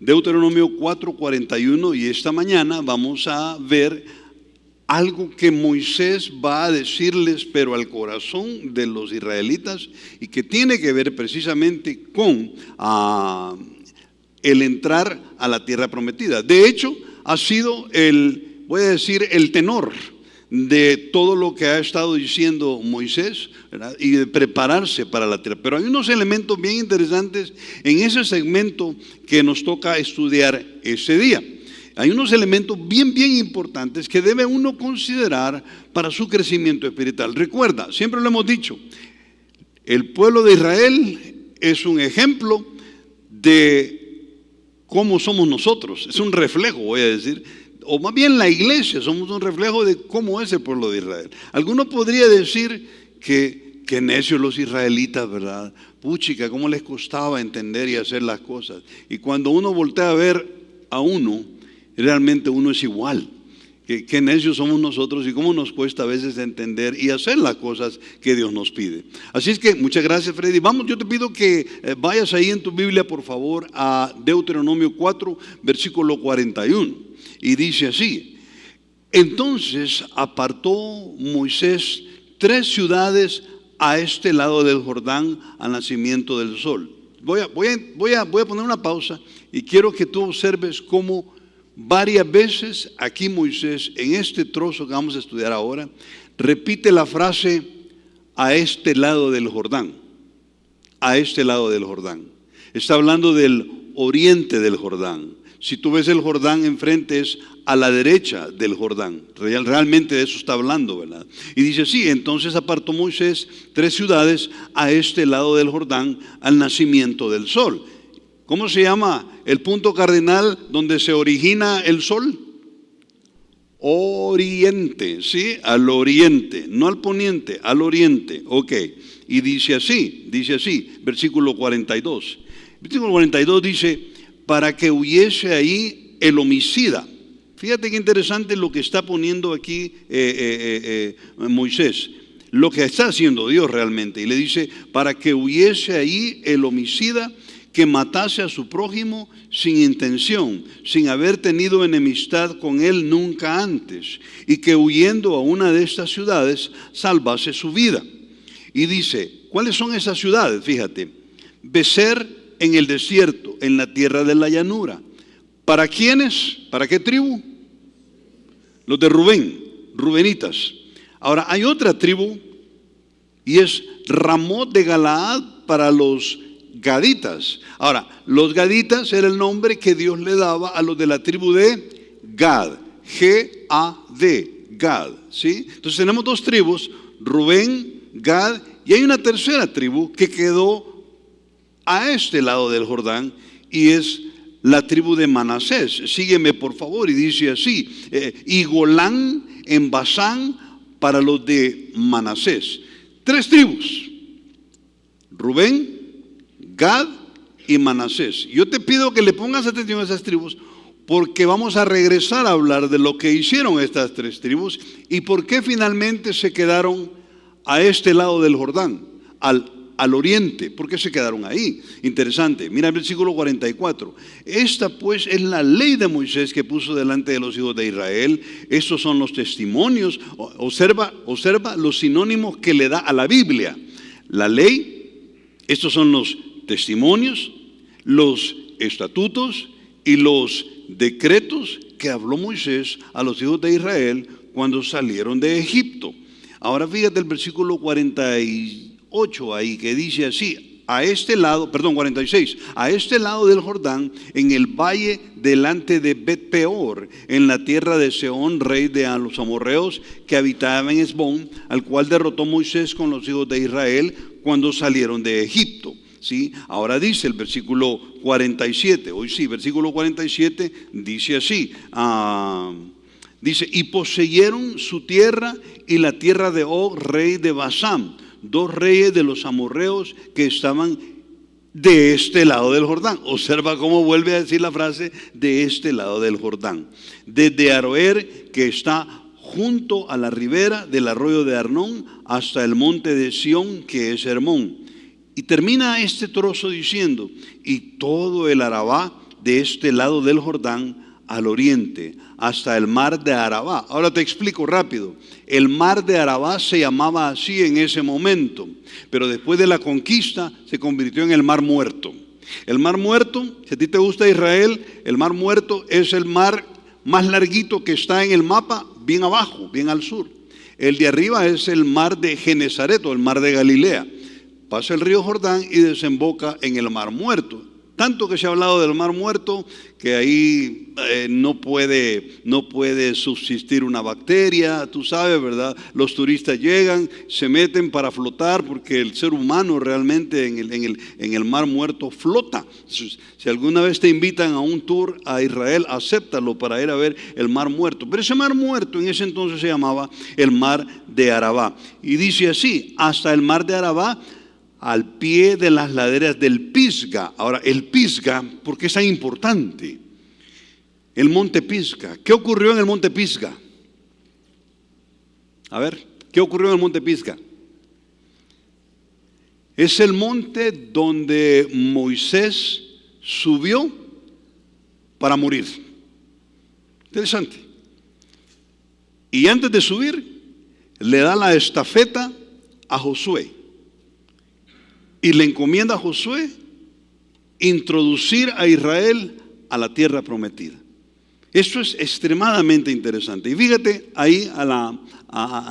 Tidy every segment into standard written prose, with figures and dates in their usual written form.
Deuteronomio 4:41, y esta mañana vamos a ver algo que Moisés va a decirles, pero al corazón de los israelitas, y que tiene que ver precisamente con el entrar a la tierra prometida. De hecho, ha sido voy a decir, el tenor de todo lo que ha estado diciendo Moisés, ¿verdad? Y de prepararse para la tierra. Pero hay unos elementos bien interesantes en ese segmento que nos toca estudiar ese día. Hay unos elementos bien importantes que debe uno considerar para su crecimiento espiritual. Recuerda, siempre lo hemos dicho, el pueblo de Israel es un ejemplo de cómo somos nosotros. Es un reflejo, voy a decir, o más bien la iglesia, somos un reflejo de cómo es el pueblo de Israel. Alguno podría decir que necios los israelitas, ¿verdad? Puchica, cómo les costaba entender y hacer las cosas. Y cuando uno voltea a ver a uno, realmente uno es igual. Qué necios somos nosotros y cómo nos cuesta a veces entender y hacer las cosas que Dios nos pide. Así es que muchas gracias, Freddy. Vamos, yo te pido que vayas ahí en tu Biblia, por favor, a Deuteronomio 4, versículo 41. Y dice así: entonces apartó Moisés 3 ciudades a este lado del Jordán al nacimiento del sol. Voy a poner una pausa y quiero que tú observes cómo varias veces aquí Moisés, en este trozo que vamos a estudiar ahora, repite la frase a este lado del Jordán. A este lado del Jordán. Está hablando del oriente del Jordán. Si tú ves el Jordán enfrente, es a la derecha del Jordán. Realmente de eso está hablando, ¿verdad? Y dice sí, entonces apartó Moisés 3 ciudades a este lado del Jordán al nacimiento del sol. ¿Cómo se llama el punto cardinal donde se origina el sol? Oriente, ¿sí? Al oriente, no al poniente, al oriente. Ok, y dice así, versículo 42. Versículo 42 dice: para que huyese ahí el homicida. Fíjate qué interesante lo que está poniendo aquí Moisés, lo que está haciendo Dios realmente. Y le dice: para que huyese ahí el homicida que matase a su prójimo sin intención, sin haber tenido enemistad con él nunca antes, y que huyendo a una de estas ciudades salvase su vida. Y dice, ¿cuáles son esas ciudades? Fíjate: Becer en el desierto, en la tierra de la llanura. ¿Para quiénes? ¿Para qué tribu? Los de Rubén, rubenitas. Ahora hay otra tribu y es Ramot de Galaad para los gaditas. Ahora, los gaditas era el nombre que Dios le daba a los de la tribu de Gad, G-A-D, Gad, ¿sí? Entonces tenemos 2 tribus, Rubén, Gad, y hay una tercera tribu que quedó a este lado del Jordán y es la tribu de Manasés. Sígueme por favor, y dice así: y Golán en Basán para los de Manasés. 3 tribus: Rubén, Gad y Manasés. Yo te pido que le pongas atención a esas tribus, porque vamos a regresar a hablar de lo que hicieron estas 3 tribus y por qué finalmente se quedaron a este lado del Jordán, al oriente. ¿Por qué se quedaron ahí? Interesante. Mira el versículo 44. Esta pues es la ley de Moisés que puso delante de los hijos de Israel. Estos son los testimonios. Observa los sinónimos que le da a la Biblia. La ley, estos son los testimonios, los estatutos y los decretos que habló Moisés a los hijos de Israel cuando salieron de Egipto. Ahora fíjate el versículo 48 ahí, que dice así: 46, a este lado del Jordán, en el valle delante de Bet-peor, en la tierra de Sehón, rey de los amorreos, que habitaba en Hesbón, al cual derrotó Moisés con los hijos de Israel cuando salieron de Egipto. ¿Sí? Ahora dice el versículo 47, hoy sí, versículo 47 dice así, dice: y poseyeron su tierra y la tierra de Og, rey de Basán, 2 reyes de los amorreos que estaban de este lado del Jordán. Observa cómo vuelve a decir la frase de este lado del Jordán. Desde Aroer, que está junto a la ribera del arroyo de Arnón, hasta el monte de Sión, que es Hermón. Y termina este trozo diciendo: y todo el Arabá de este lado del Jordán al oriente, hasta el mar de Arabá. Ahora te explico rápido. El mar de Arabá se llamaba así en ese momento, pero después de la conquista se convirtió en el Mar Muerto. El Mar Muerto, si a ti te gusta Israel, el Mar Muerto es el mar más larguito que está en el mapa, bien abajo, bien al sur. El de arriba es el mar de Genesaret, o el mar de Galilea. Pasa el río Jordán y desemboca en el Mar Muerto. Tanto que se ha hablado del Mar Muerto que ahí no puede subsistir una bacteria, tú sabes, ¿verdad? Los turistas llegan, se meten para flotar porque el ser humano realmente en el Mar Muerto flota. Si alguna vez te invitan a un tour a Israel, acéptalo para ir a ver el Mar Muerto. Pero ese Mar Muerto en ese entonces se llamaba el Mar de Arabá. Y dice así, hasta el Mar de Arabá, al pie de las laderas del Pisga. Ahora, el Pisga, ¿por qué es tan importante? El monte Pisga. ¿Qué ocurrió en el monte Pisga? A ver, ¿qué ocurrió en el monte Pisga? Es el monte donde Moisés subió para morir. Interesante. Y antes de subir, le da la estafeta a Josué. Y le encomienda a Josué introducir a Israel a la tierra prometida. Esto es extremadamente interesante. Y fíjate ahí a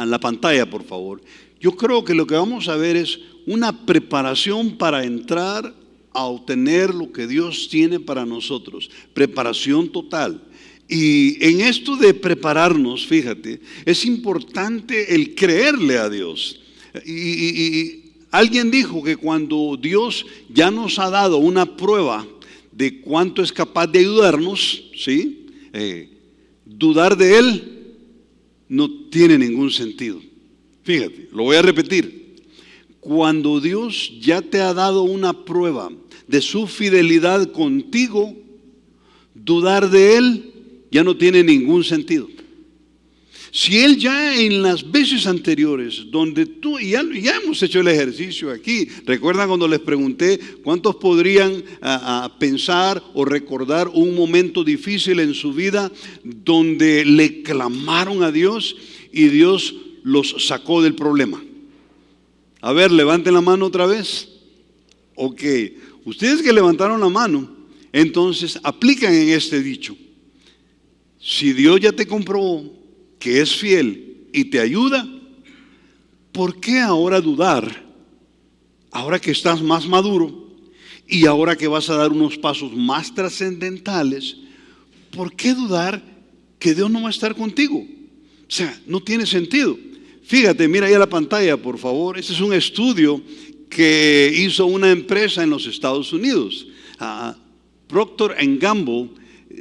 la pantalla, por favor. Yo creo que lo que vamos a ver es una preparación para entrar a obtener lo que Dios tiene para nosotros. Preparación total. Y en esto de prepararnos, fíjate, es importante el creerle a Dios. Alguien dijo que cuando Dios ya nos ha dado una prueba de cuánto es capaz de ayudarnos, ¿sí? Dudar de Él no tiene ningún sentido. Fíjate, lo voy a repetir. Cuando Dios ya te ha dado una prueba de su fidelidad contigo, dudar de Él ya no tiene ningún sentido. Si Él ya en las veces anteriores, donde tú, ya hemos hecho el ejercicio aquí, recuerdan cuando les pregunté cuántos podrían pensar o recordar un momento difícil en su vida donde le clamaron a Dios y Dios los sacó del problema. A ver, levanten la mano otra vez. Ok, ustedes que levantaron la mano, entonces aplican en este dicho. Si Dios ya te comprobó que es fiel y te ayuda, ¿por qué ahora dudar? Ahora que estás más maduro y ahora que vas a dar unos pasos más trascendentales, ¿por qué dudar que Dios no va a estar contigo? O sea, no tiene sentido. Fíjate, mira ahí a la pantalla, por favor. Este es un estudio que hizo una empresa en los Estados Unidos. Procter & Gamble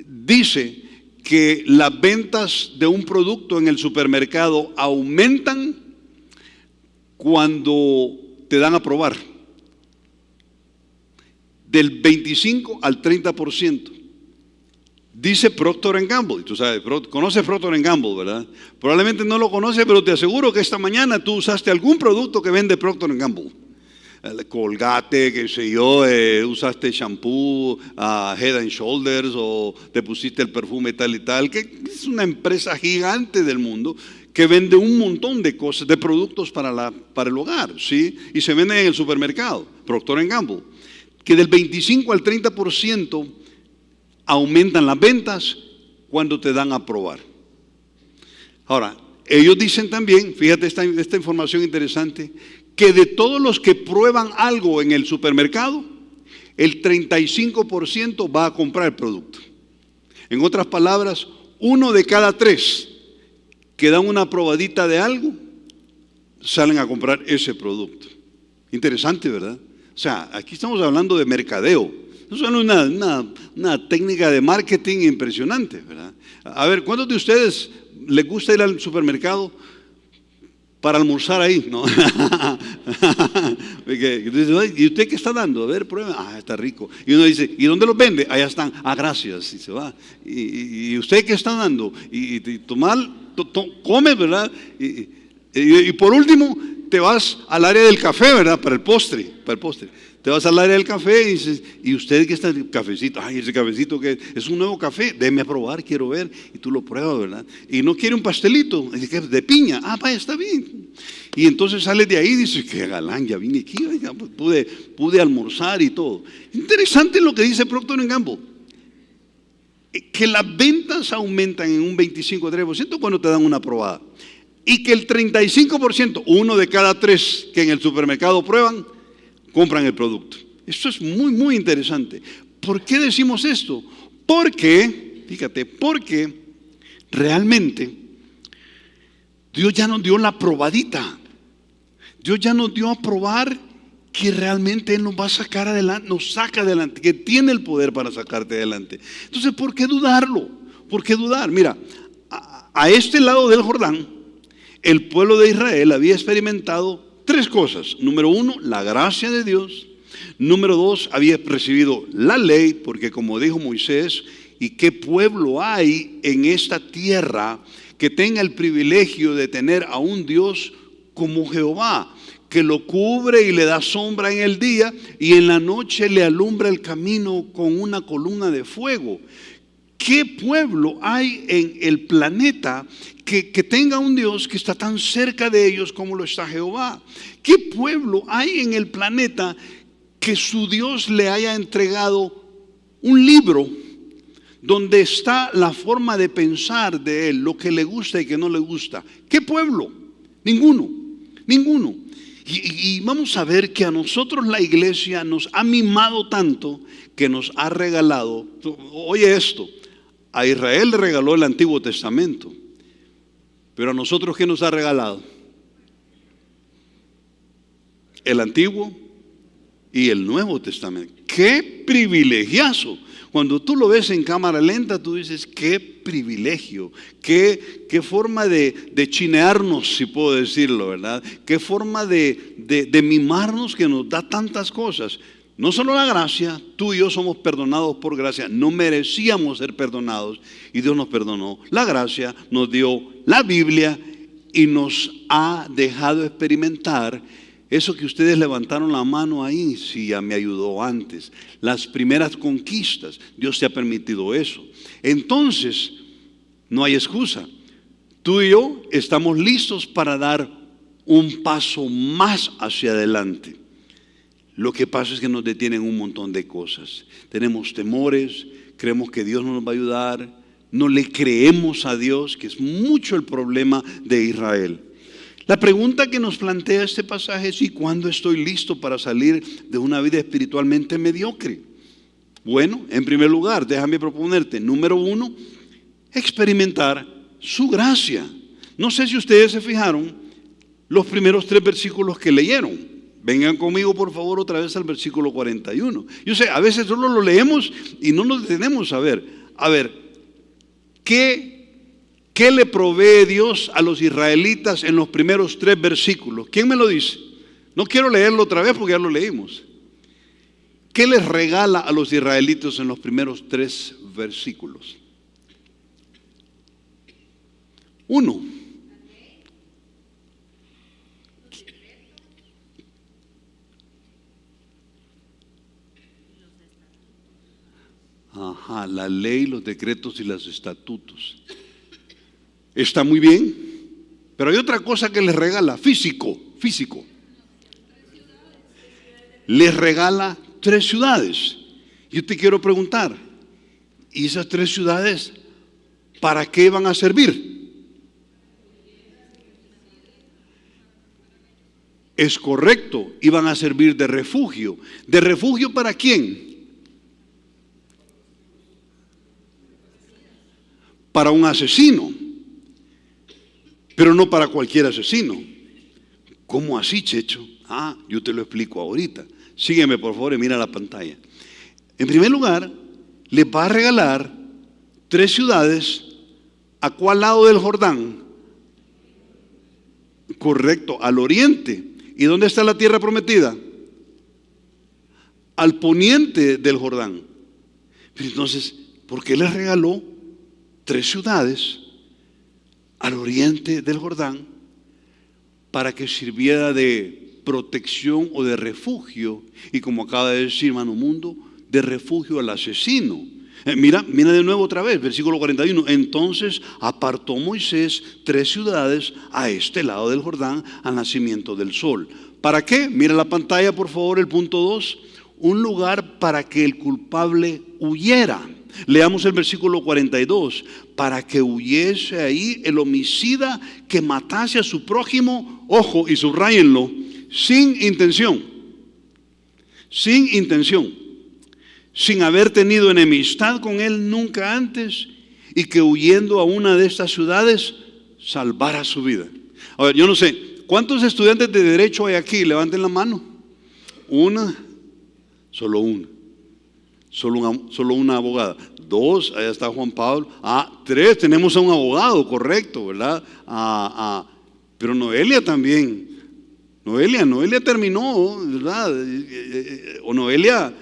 dice que las ventas de un producto en el supermercado aumentan cuando te dan a probar. Del 25 al 30%. Dice Procter & Gamble. Y tú sabes, conoces Procter & Gamble, ¿verdad? Probablemente no lo conoces, pero te aseguro que esta mañana tú usaste algún producto que vende Procter & Gamble. Colgate, qué sé yo, usaste shampoo, Head and Shoulders, o te pusiste el perfume tal y tal, que es una empresa gigante del mundo que vende un montón de cosas, de productos para el hogar, ¿sí? Y se venden en el supermercado, Procter & Gamble, que del 25 al 30% aumentan las ventas cuando te dan a probar. Ahora, ellos dicen también, fíjate esta información interesante, que de todos los que prueban algo en el supermercado, el 35% va a comprar el producto. En otras palabras, 1 de cada 3 que dan una probadita de algo, salen a comprar ese producto. Interesante, ¿verdad? O sea, aquí estamos hablando de mercadeo. Eso es una técnica de marketing impresionante, ¿verdad? A ver, ¿cuántos de ustedes les gusta ir al supermercado para almorzar ahí? ¿No? ¿Y usted qué está dando? A ver, prueba. Está rico. Y uno dice, ¿y dónde los vende? Allá están. Gracias. Y se va. ¿Y usted qué está dando? Y tomar, come, ¿verdad? Y por último, te vas al área del café, ¿verdad? Para el postre. Te vas al área del café y dices, ¿y usted qué está? Cafecito. Ay, ese cafecito que es un nuevo café, déme a probar, quiero ver. Y tú lo pruebas, ¿verdad? Y no quiere un pastelito de piña. Ah, vaya, está bien. Y entonces sales de ahí y dices, qué galán, ya vine aquí, oiga, pues pude almorzar y todo. Interesante lo que dice Procter & Gamble, que las ventas aumentan en un 25-30% cuando te dan una probada. Y que el 35%, uno de cada 3 que en el supermercado prueban, compran el producto. Esto es muy, muy interesante. ¿Por qué decimos esto? Porque, fíjate, porque realmente Dios ya nos dio la probadita. Dios ya nos dio a probar que realmente Él nos va a sacar adelante, nos saca adelante, que tiene el poder para sacarte adelante. Entonces, ¿por qué dudarlo? ¿Por qué dudar? Mira, a este lado del Jordán, el pueblo de Israel había experimentado 3 cosas. Número 1, la gracia de Dios. Número 2, había recibido la ley, porque como dijo Moisés, ¿y qué pueblo hay en esta tierra que tenga el privilegio de tener a un Dios como Jehová, que lo cubre y le da sombra en el día y en la noche le alumbra el camino con una columna de fuego? ¿Qué pueblo hay en el planeta que tenga un Dios que está tan cerca de ellos como lo está Jehová? ¿Qué pueblo hay en el planeta que su Dios le haya entregado un libro donde está la forma de pensar de Él, lo que le gusta y que no le gusta? ¿Qué pueblo? Ninguno, ninguno. Y vamos a ver que a nosotros la iglesia nos ha mimado tanto que nos ha regalado, oye esto, a Israel le regaló el Antiguo Testamento, pero a nosotros ¿qué nos ha regalado? El Antiguo y el Nuevo Testamento. ¡Qué privilegiazo! Cuando tú lo ves en cámara lenta, tú dices, qué privilegio, qué forma de chinearnos, si puedo decirlo, ¿verdad? Qué forma de mimarnos que nos da tantas cosas. No solo la gracia, tú y yo somos perdonados por gracia, no merecíamos ser perdonados y Dios nos perdonó. La gracia nos dio la Biblia y nos ha dejado experimentar eso que ustedes levantaron la mano ahí. Sí, ya me ayudó antes. Las primeras conquistas, Dios te ha permitido eso. Entonces, no hay excusa. Tú y yo estamos listos para dar un paso más hacia adelante. Lo que pasa es que nos detienen un montón de cosas. Tenemos temores, creemos que Dios no nos va a ayudar, no le creemos a Dios, que es mucho el problema de Israel. La pregunta que nos plantea este pasaje es: ¿y cuándo estoy listo para salir de una vida espiritualmente mediocre? Bueno, en primer lugar, déjame proponerte, número 1, experimentar su gracia. No sé si ustedes se fijaron los primeros 3 versículos que leyeron. Vengan conmigo por favor otra vez al versículo 41. Yo sé, a veces solo lo leemos y no nos detenemos a ver, ¿qué le provee Dios a los israelitas en los primeros 3 versículos? ¿Quién me lo dice? No quiero leerlo otra vez porque ya lo leímos. ¿Qué les regala a los israelitas en los primeros 3 versículos? 1. Ajá, la ley, los decretos y los estatutos. Está muy bien, pero hay otra cosa que les regala, físico. Les regala 3 ciudades. Yo te quiero preguntar, ¿y esas 3 ciudades para qué van a servir? Es correcto, iban a servir de refugio. ¿De refugio para quién? Para un asesino, pero no para cualquier asesino. ¿Cómo así, Checho? Yo te lo explico ahorita. Sígueme por favor y mira la pantalla. En primer lugar, les va a regalar 3 ciudades. ¿A cuál lado del Jordán? Correcto, al oriente. ¿Y dónde está la tierra prometida? Al poniente del Jordán. Entonces, ¿por qué les regaló 3 ciudades al oriente del Jordán? Para que sirviera de protección o de refugio. Y como acaba de decir hermano Mundo, de refugio al asesino. Mira de nuevo otra vez, versículo 41. Entonces apartó Moisés 3 ciudades a este lado del Jordán al nacimiento del sol. ¿Para qué? Mira la pantalla por favor, el punto 2. Un lugar para que el culpable huyera. Leamos el versículo 42. Para que huyese ahí el homicida que matase a su prójimo, ojo y subrayenlo, sin intención. Sin intención. Sin haber tenido enemistad con él nunca antes, y que huyendo a una de estas ciudades salvara su vida. A ver, yo no sé, ¿cuántos estudiantes de derecho hay aquí? Levanten la mano. Una, solo una. Solo una abogada. 2, allá está Juan Pablo. 3, tenemos a un abogado, correcto, ¿verdad? Pero Noelia también. Noelia terminó, ¿verdad? O Noelia...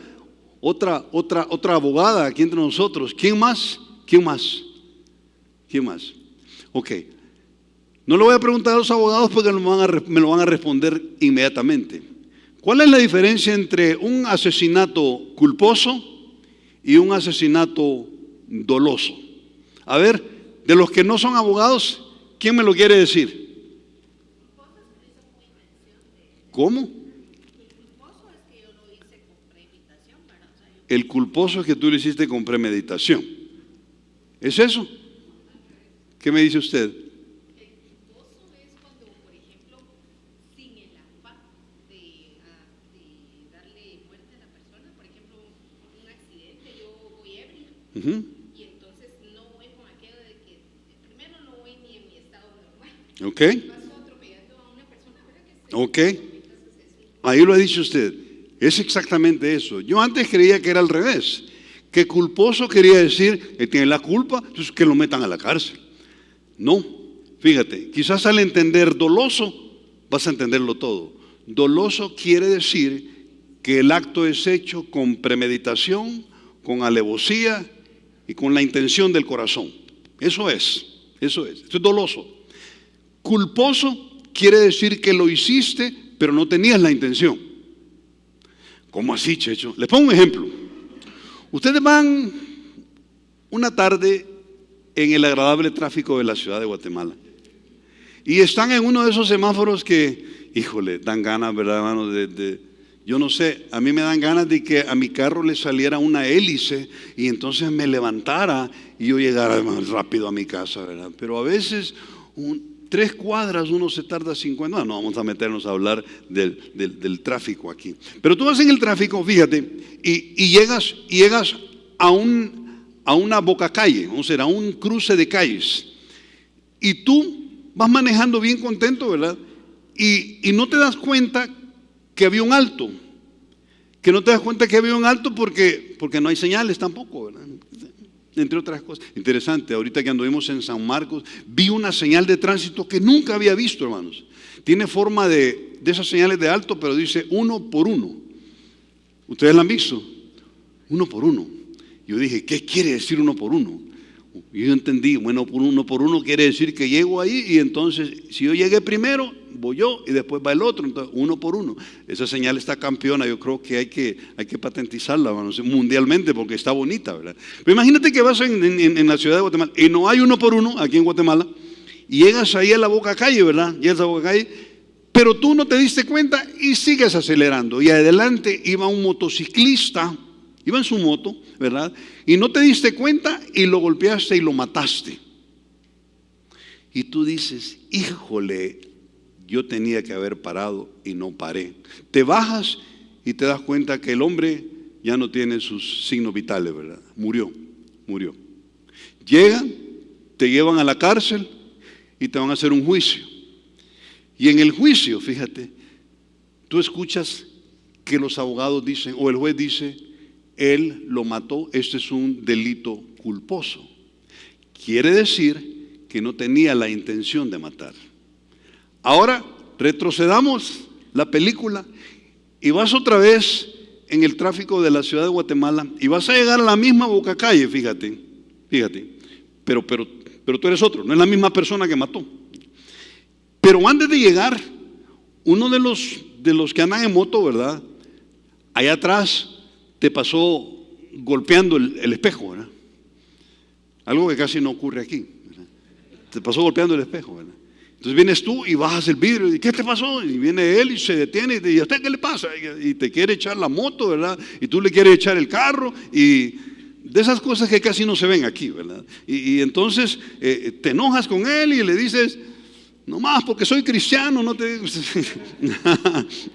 Otra abogada aquí entre nosotros. ¿Quién más? Ok. No le voy a preguntar a los abogados porque me lo van a responder inmediatamente. ¿Cuál es la diferencia entre un asesinato culposo y un asesinato doloso? A ver, de los que no son abogados, ¿quién me lo quiere decir? ¿Cómo? El culposo es que tú lo hiciste con premeditación. ¿Es eso? ¿Qué me dice usted? El culposo es cuando, por ejemplo, sin el afán de darle muerte a la persona, por ejemplo, un accidente, yo voy ebria, y entonces no voy con aquello de que primero no voy ni en mi estado normal. Ok. Paso atropellando a una persona, ¿verdad? Ok. Ahí lo ha dicho usted. Es exactamente eso. Yo antes creía que era al revés, que culposo quería decir que tiene la culpa, entonces que lo metan a la cárcel. No, fíjate, quizás al entender doloso vas a entenderlo todo. Doloso quiere decir que el acto es hecho con premeditación, con alevosía y con la intención del corazón. Eso es. Esto es doloso. Culposo quiere decir que lo hiciste, pero no tenías la intención. ¿Cómo así, Checho? Les pongo un ejemplo. Ustedes van una tarde en el agradable tráfico de la ciudad de Guatemala y están en uno de esos semáforos que, híjole, dan ganas, ¿verdad, hermano? Yo no sé, a mí me dan ganas de que a mi carro le saliera una hélice y entonces me levantara y yo llegara más rápido a mi casa, ¿verdad? Pero a veces 3 cuadras uno se tarda 50. No vamos a meternos a hablar del tráfico aquí. Pero tú vas en el tráfico, fíjate, y llegas a una bocacalle, o sea, a un cruce de calles. Y tú vas manejando bien contento, ¿verdad? Y no te das cuenta que había un alto. Que no te das cuenta que había un alto porque no hay señales tampoco, ¿verdad? Entre otras cosas. Interesante, ahorita que anduvimos en San Marcos, vi una señal de tránsito que nunca había visto, hermanos. Tiene forma de esas señales de alto, pero dice 1 por 1. ¿Ustedes la han visto? 1 por 1. Yo dije, ¿qué quiere decir 1 por 1? Y yo entendí, bueno, 1 por 1 quiere decir que llego ahí y entonces, si yo llegué primero, voy yo y después va el otro, entonces 1 por 1. Esa señal está campeona, yo creo que hay que patentizarla, mundialmente porque está bonita, ¿verdad? Pero imagínate que vas en la ciudad de Guatemala y no hay 1 por 1 aquí en Guatemala y llegas ahí a la boca calle, ¿verdad? Llegas a la boca calle, pero tú no te diste cuenta y sigues acelerando y adelante iba un motociclista, iba en su moto, ¿verdad? Y no te diste cuenta y lo golpeaste y lo mataste. Y tú dices, híjole, yo tenía que haber parado y no paré. Te bajas y te das cuenta que el hombre ya no tiene sus signos vitales, ¿verdad? Murió. Llegan, te llevan a la cárcel y te van a hacer un juicio. Y en el juicio, fíjate, tú escuchas que los abogados dicen, o el juez dice, él lo mató, este es un delito culposo. Quiere decir que no tenía la intención de matar. Ahora retrocedamos la película y vas otra vez en el tráfico de la ciudad de Guatemala y vas a llegar a la misma bocacalle, fíjate, pero tú eres otro, no es la misma persona que mató. Pero antes de llegar, uno de los de los que andan en moto, ¿verdad? Allá atrás te pasó golpeando el espejo, ¿verdad? Algo que casi no ocurre aquí, ¿verdad? Te pasó golpeando el espejo, ¿verdad? Entonces vienes tú y bajas el vidrio y ¿qué te pasó? Y viene él y se detiene y te dice, ¿a usted qué le pasa? Y te quiere echar la moto, ¿verdad? Y tú le quieres echar el carro y de esas cosas que casi no se ven aquí, ¿verdad? Y entonces te enojas con él y le dices, no más porque soy cristiano, no te...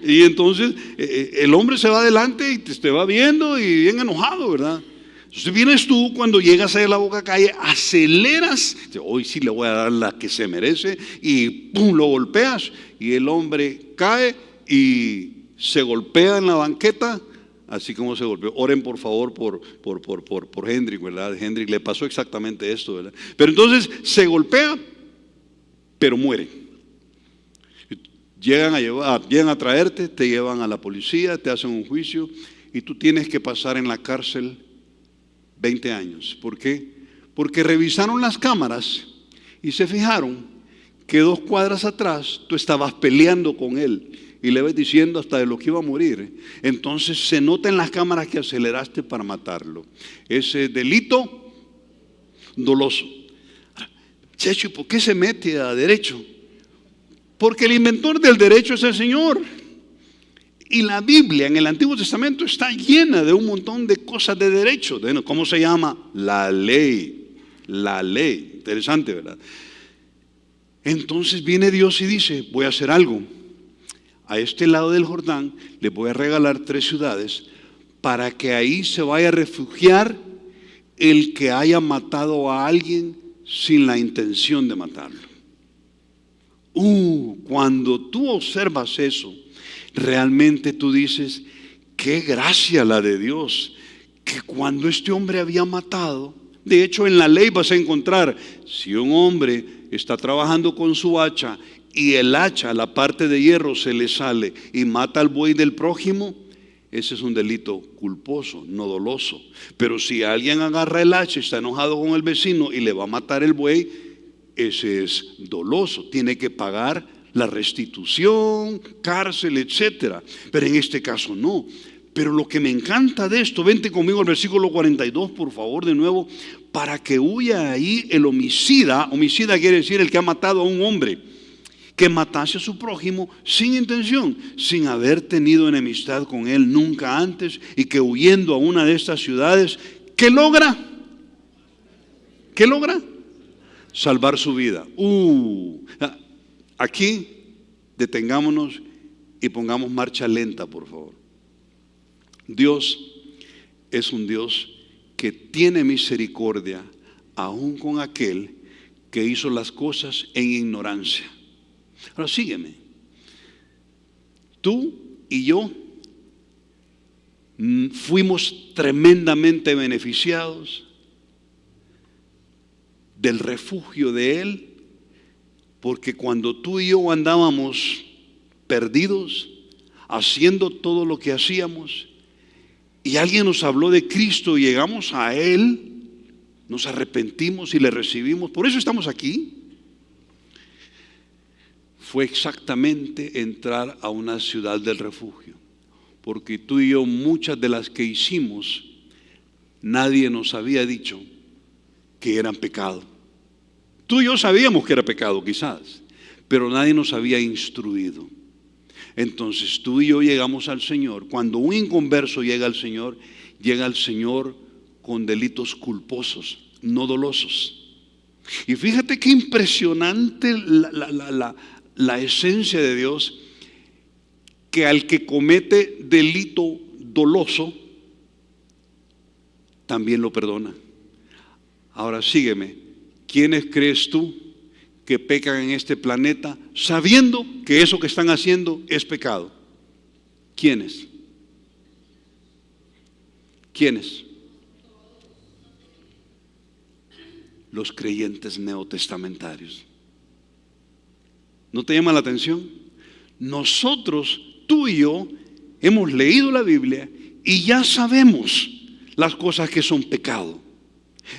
Y entonces el hombre se va adelante y te va viendo y bien enojado, ¿verdad? Entonces vienes tú cuando llegas a la boca calle, aceleras, hoy sí le voy a dar la que se merece y ¡pum! Lo golpeas y el hombre cae y se golpea en la banqueta, así como se golpeó. Oren por favor por Hendrik, ¿verdad? Hendrik le pasó exactamente esto, ¿verdad? Pero entonces se golpea, pero muere. Llegan a traerte, te llevan a la policía, te hacen un juicio y tú tienes que pasar en la cárcel 20 años. ¿Por qué? Porque revisaron las cámaras y se fijaron que 2 cuadras atrás tú estabas peleando con él y le ves diciendo hasta de lo que iba a morir. Entonces se nota en las cámaras que aceleraste para matarlo. Ese delito doloso. Checho, ¿por qué se mete a derecho? Porque el inventor del derecho es el Señor. Y la Biblia en el Antiguo Testamento está llena de un montón de cosas de derecho. ¿Cómo se llama? La ley. La ley. Interesante, ¿verdad? Entonces viene Dios y dice, voy a hacer algo. A este lado del Jordán les voy a regalar 3 ciudades para que ahí se vaya a refugiar el que haya matado a alguien sin la intención de matarlo. Cuando tú observas eso, realmente tú dices, qué gracia la de Dios, que cuando este hombre había matado, de hecho en la ley vas a encontrar, si un hombre está trabajando con su hacha y el hacha, la parte de hierro se le sale y mata al buey del prójimo, ese es un delito culposo, no doloso. Pero si alguien agarra el hacha, está enojado con el vecino y le va a matar el buey, ese es doloso, tiene que pagar la restitución, cárcel, etcétera. Pero en este caso no. Pero lo que me encanta de esto, vente conmigo al versículo 42, por favor, de nuevo, para que huya ahí el homicida. Homicida quiere decir el que ha matado a un hombre, que matase a su prójimo sin intención, sin haber tenido enemistad con él nunca antes, y que huyendo a una de estas ciudades, ¿qué logra? ¿Qué logra? Salvar su vida. Aquí detengámonos y pongamos marcha lenta, por favor. Dios es un Dios que tiene misericordia aún con aquel que hizo las cosas en ignorancia. Ahora sígueme. Tú y yo fuimos tremendamente beneficiados del refugio de Él, porque cuando tú y yo andábamos perdidos, haciendo todo lo que hacíamos, y alguien nos habló de Cristo y llegamos a Él, nos arrepentimos y le recibimos, por eso estamos aquí. Fue exactamente entrar a una ciudad del refugio, porque tú y yo muchas de las que hicimos, nadie nos había dicho que eran pecado. Tú y yo sabíamos que era pecado quizás, pero nadie nos había instruido. Entonces tú y yo llegamos al Señor. Cuando un inconverso llega al Señor con delitos culposos, no dolosos. Y fíjate qué impresionante la esencia de Dios, que al que comete delito doloso, también lo perdona. Ahora sígueme. ¿Quiénes crees tú que pecan en este planeta sabiendo que eso que están haciendo es pecado? ¿Quiénes? ¿Quiénes? Los creyentes neotestamentarios. ¿No te llama la atención? Nosotros, tú y yo, hemos leído la Biblia y ya sabemos las cosas que son pecado.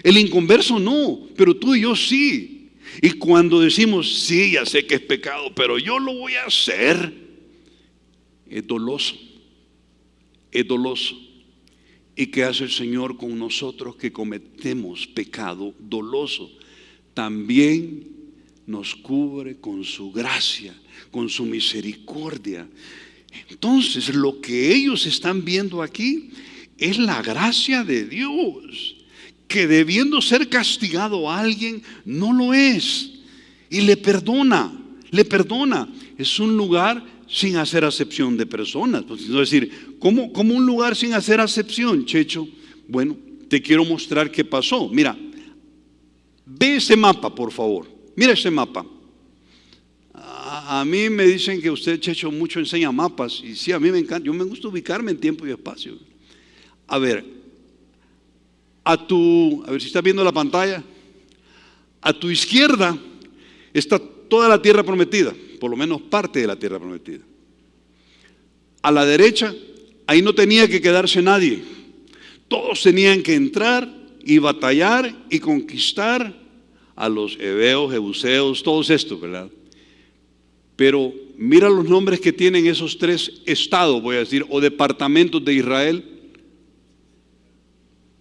El inconverso no, pero tú y yo sí. Y cuando decimos, sí, ya sé que es pecado, pero yo lo voy a hacer, es doloso, es doloso. ¿Y qué hace el Señor con nosotros que cometemos pecado doloso? También nos cubre con su gracia, con su misericordia. Entonces, lo que ellos están viendo aquí es la gracia de Dios, que debiendo ser castigado a alguien, no lo es. Y le perdona, le perdona. Es un lugar sin hacer acepción de personas. Pues, es decir, ¿cómo un lugar sin hacer acepción, Checho? Bueno, te quiero mostrar qué pasó. Mira, ve ese mapa, por favor. Mira ese mapa. A mí me dicen que usted, Checho, mucho enseña mapas. Y sí, a mí me encanta. Yo me gusta ubicarme en tiempo y espacio. A ver, a ver si está viendo la pantalla. A tu izquierda está toda la tierra prometida, por lo menos parte de la tierra prometida. A la derecha, ahí no tenía que quedarse nadie. Todos tenían que entrar y batallar y conquistar a los heveos, jebuseos, todos estos, ¿verdad? Pero mira los nombres que tienen esos tres estados, voy a decir, o departamentos de Israel.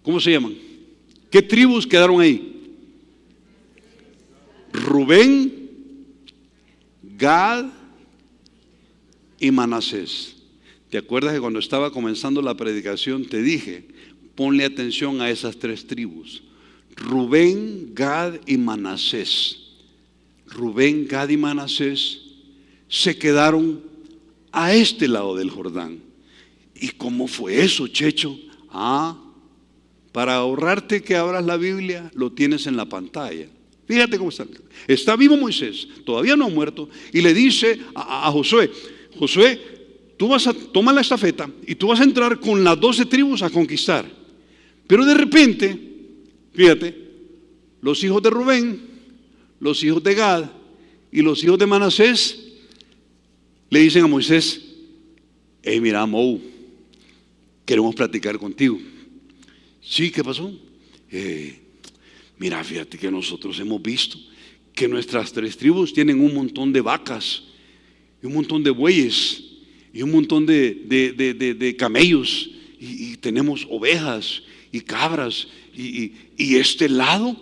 ¿Cómo se llaman? ¿Qué tribus quedaron ahí? Rubén, Gad y Manasés. ¿Te acuerdas que cuando estaba comenzando la predicación te dije, ponle atención a esas tres tribus? Rubén, Gad y Manasés. Rubén, Gad y Manasés se quedaron a este lado del Jordán. ¿Y cómo fue eso, Checho? Para ahorrarte que abras la Biblia, lo tienes en la pantalla. Fíjate cómo está. Está vivo Moisés, todavía no ha muerto, y le dice a Josué: Josué, tú vas a tomar la estafeta y tú vas a entrar con las 12 tribus a conquistar. Pero de repente, fíjate, los hijos de Rubén, los hijos de Gad y los hijos de Manasés le dicen a Moisés: hey, mira, Mou, queremos platicar contigo. Sí, ¿qué pasó? Mira, fíjate que nosotros hemos visto que nuestras tres tribus tienen un montón de vacas, y un montón de bueyes, y un montón de camellos, y tenemos ovejas y cabras, y este lado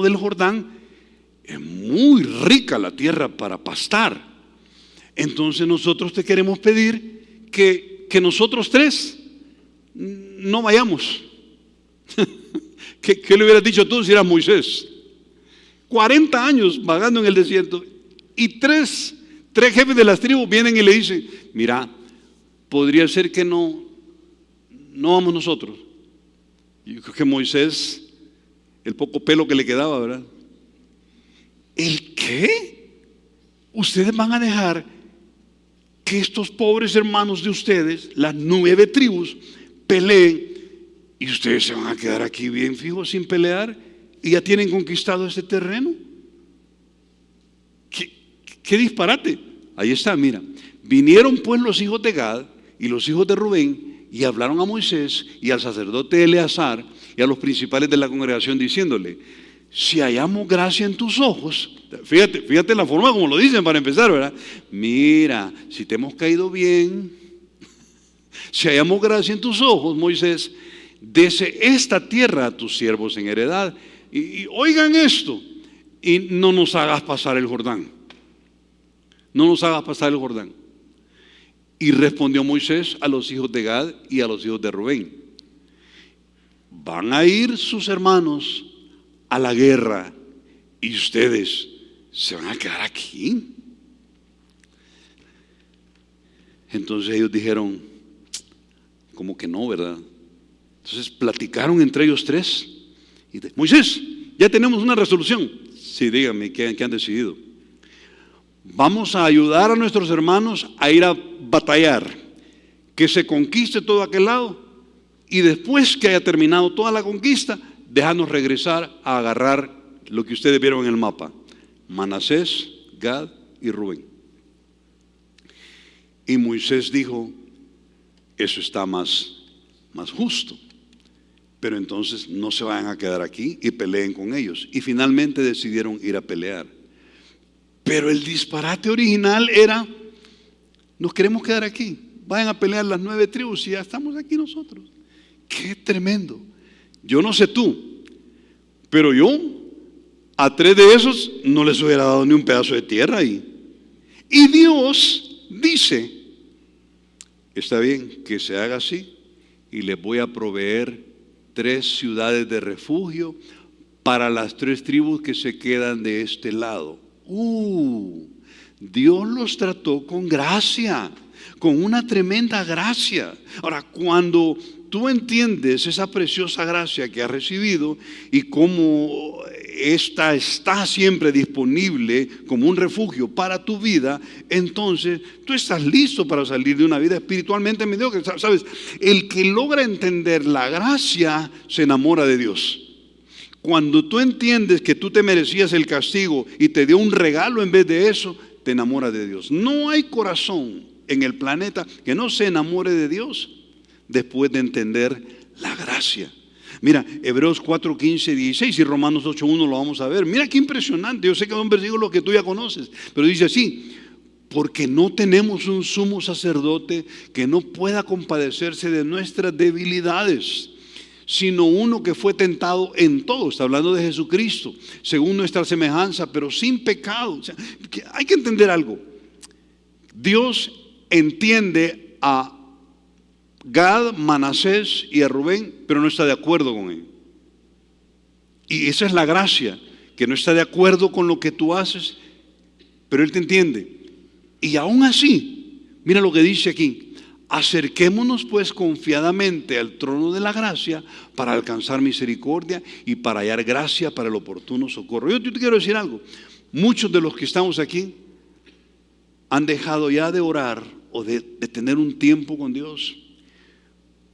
del Jordán es muy rica la tierra para pastar. Entonces nosotros te queremos pedir que nosotros tres no vayamos. ¿Qué le hubieras dicho tú si eras Moisés? 40 años vagando en el desierto, y tres jefes de las tribus vienen y le dicen: mira, podría ser que no vamos nosotros. Yo creo que Moisés, el poco pelo que le quedaba, ¿verdad? ¿El qué? Ustedes van a dejar que estos pobres hermanos de ustedes, las 9 tribus, peleen, y ustedes se van a quedar aquí bien fijos sin pelear, y ya tienen conquistado este terreno. ¿Qué disparate? Ahí está, mira. Vinieron pues los hijos de Gad y los hijos de Rubén y hablaron a Moisés y al sacerdote Eleazar y a los principales de la congregación diciéndole: si hallamos gracia en tus ojos. Fíjate la forma como lo dicen para empezar, ¿verdad? Mira, si te hemos caído bien, si hallamos gracia en tus ojos, Moisés, dese esta tierra a tus siervos en heredad. Y oigan esto, y no nos hagas pasar el Jordán. No nos hagas pasar el Jordán. Y respondió Moisés a los hijos de Gad y a los hijos de Rubén: van a ir sus hermanos a la guerra y ustedes se van a quedar aquí. Entonces ellos dijeron: como que no, ¿verdad? Entonces platicaron entre ellos tres y Moisés, ya tenemos una resolución. Sí, díganme, ¿qué han decidido? Vamos a ayudar a nuestros hermanos a ir a batallar, que se conquiste todo aquel lado, y después que haya terminado toda la conquista, déjanos regresar a agarrar lo que ustedes vieron en el mapa: Manasés, Gad y Rubén. Y Moisés dijo: eso está más justo, pero entonces no se vayan a quedar aquí y peleen con ellos. Y finalmente decidieron ir a pelear. Pero el disparate original era: nos queremos quedar aquí. Vayan a pelear las 9 tribus y ya estamos aquí nosotros. Qué tremendo. Yo no sé tú, pero yo a 3 de esos no les hubiera dado ni un pedazo de tierra ahí. Y Dios dice, está bien que se haga así y les voy a proveer 3 ciudades de refugio para las 3 tribus que se quedan de este lado. Dios los trató con gracia, con una tremenda gracia. Ahora, cuando tú entiendes esa preciosa gracia que has recibido y cómo esta está siempre disponible como un refugio para tu vida, entonces tú estás listo para salir de una vida espiritualmente mediocre. ¿Sabes? El que logra entender la gracia se enamora de Dios. Cuando tú entiendes que tú te merecías el castigo y te dio un regalo en vez de eso, te enamora de Dios. No hay corazón en el planeta que no se enamore de Dios después de entender la gracia. Mira, Hebreos 4, 15, 16 y Romanos 8, 1 lo vamos a ver. Mira qué impresionante. Yo sé que es un versículo que tú ya conoces, pero dice así: porque no tenemos un sumo sacerdote que no pueda compadecerse de nuestras debilidades, sino uno que fue tentado en todo. Está hablando de Jesucristo, según nuestra semejanza, pero sin pecado. O sea, hay que entender algo. Dios entiende a Gad, Manasés y a Rubén, pero no está de acuerdo con él. Y esa es la gracia, que no está de acuerdo con lo que tú haces, pero Él te entiende. Y aún así, mira lo que dice aquí: acerquémonos pues confiadamente al trono de la gracia para alcanzar misericordia y para hallar gracia para el oportuno socorro. Yo te quiero decir algo. Muchos de los que estamos aquí han dejado ya de orar o de tener un tiempo con Dios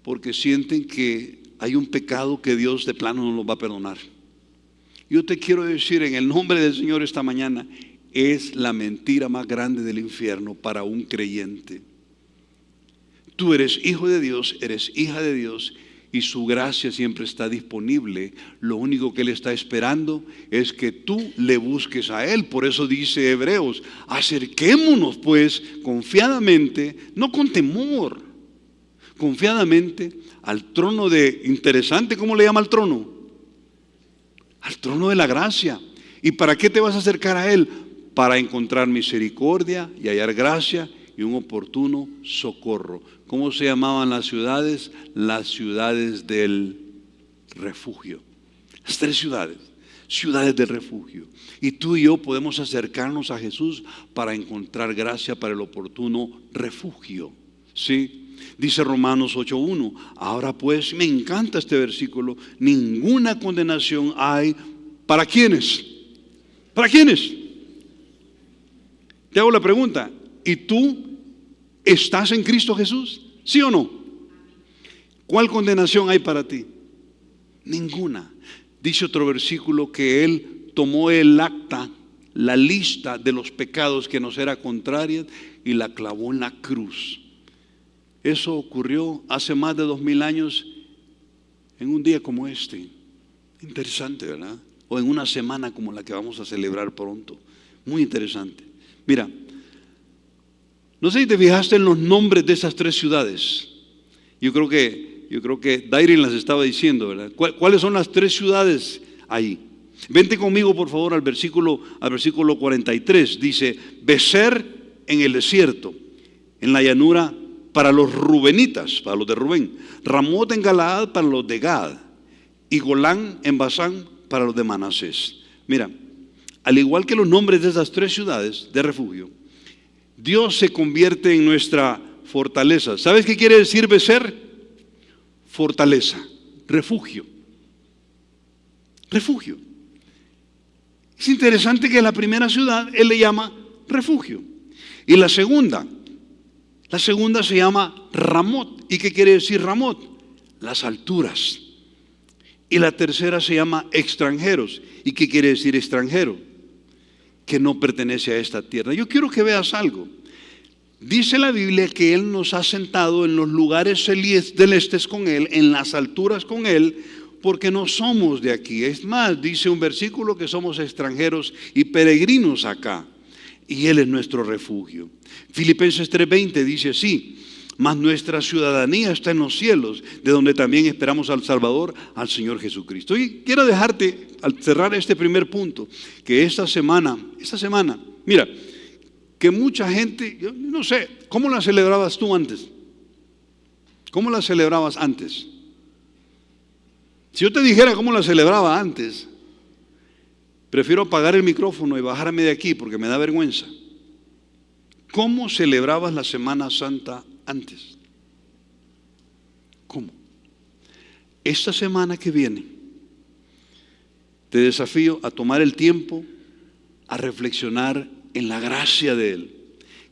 porque sienten que hay un pecado que Dios de plano no los va a perdonar. Yo te quiero decir en el nombre del Señor esta mañana: es la mentira más grande del infierno para un creyente. Tú eres hijo de Dios, eres hija de Dios, y su gracia siempre está disponible. Lo único que Él está esperando es que tú le busques a Él. Por eso dice Hebreos: acerquémonos pues confiadamente, no con temor, confiadamente al trono de, interesante, ¿cómo le llama al trono? Al trono de la gracia. ¿Y para qué te vas a acercar a Él? Para encontrar misericordia y hallar gracia y un oportuno socorro. ¿Cómo se llamaban las ciudades? Las ciudades del refugio. Las 3 ciudades, ciudades del refugio. Y tú y yo podemos acercarnos a Jesús para encontrar gracia para el oportuno refugio. ¿Sí? Dice Romanos 8:1. Ahora pues, me encanta este versículo: ninguna condenación hay. ¿Para quiénes? ¿Para quiénes? Te hago la pregunta: ¿y tú estás en Cristo Jesús? ¿Sí o no? ¿Cuál condenación hay para ti? Ninguna. Dice otro versículo que Él tomó el acta, la lista de los pecados que nos era contraria, y la clavó en la cruz. Eso ocurrió hace más de 2000 años en un día como este. Interesante, ¿verdad? O en una semana como la que vamos a celebrar pronto. Muy interesante. Mira, no sé si te fijaste en los nombres de esas 3 ciudades. Yo creo que Dairin las estaba diciendo, ¿verdad? ¿Cuáles son las 3 ciudades ahí? Vente conmigo por favor al versículo 43. Dice: Becer en el desierto, en la llanura, para los rubenitas, para los de Rubén; Ramot en Galaad para los de Gad; y Golán en Basán para los de Manasés. Mira, al igual que los nombres de esas 3 ciudades de refugio, Dios se convierte en nuestra fortaleza. ¿Sabes qué quiere decir Becer? Fortaleza, refugio. Refugio. Es interesante que la primera ciudad Él le llama refugio. Y la segunda se llama Ramot. ¿Y qué quiere decir Ramot? Las alturas. Y la tercera se llama extranjeros. ¿Y qué quiere decir extranjero? Que no pertenece a esta tierra. Yo quiero que veas algo. Dice la Biblia que Él nos ha sentado en los lugares celestes con Él, en las alturas con Él, porque no somos de aquí. Es más, dice un versículo que somos extranjeros y peregrinos acá. y Él es nuestro refugio. Filipenses 3:20 dice así: mas nuestra ciudadanía está en los cielos, de donde también esperamos al Salvador, al Señor Jesucristo. Y quiero dejarte, al cerrar este primer punto, que esta semana, mira, que mucha gente, yo no sé, ¿cómo la celebrabas tú antes? ¿Cómo la celebrabas antes? Si yo te dijera cómo la celebraba antes, prefiero apagar el micrófono y bajarme de aquí porque me da vergüenza. ¿Cómo celebrabas la Semana Santa antes? ¿Cómo? Esta semana que viene, te desafío a tomar el tiempo a reflexionar en la gracia de Él,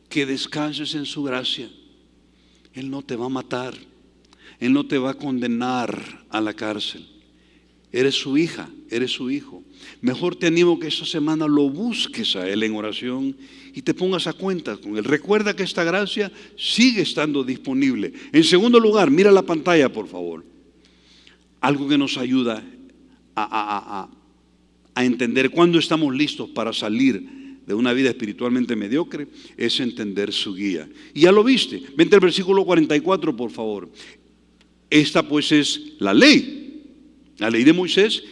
que descanses en su gracia. Él no te va a matar, Él no te va a condenar a la cárcel. Eres su hija, eres su hijo. Mejor te animo que esta semana lo busques a Él en oración y te pongas a cuentas con Él. Recuerda que esta gracia sigue estando disponible. En segundo lugar, mira la pantalla, por favor. Algo que nos ayuda a entender cuándo estamos listos para salir de una vida espiritualmente mediocre es entender su guía. Y ya lo viste. Vente al versículo 44, por favor. Esta pues es la ley. La ley de Moisés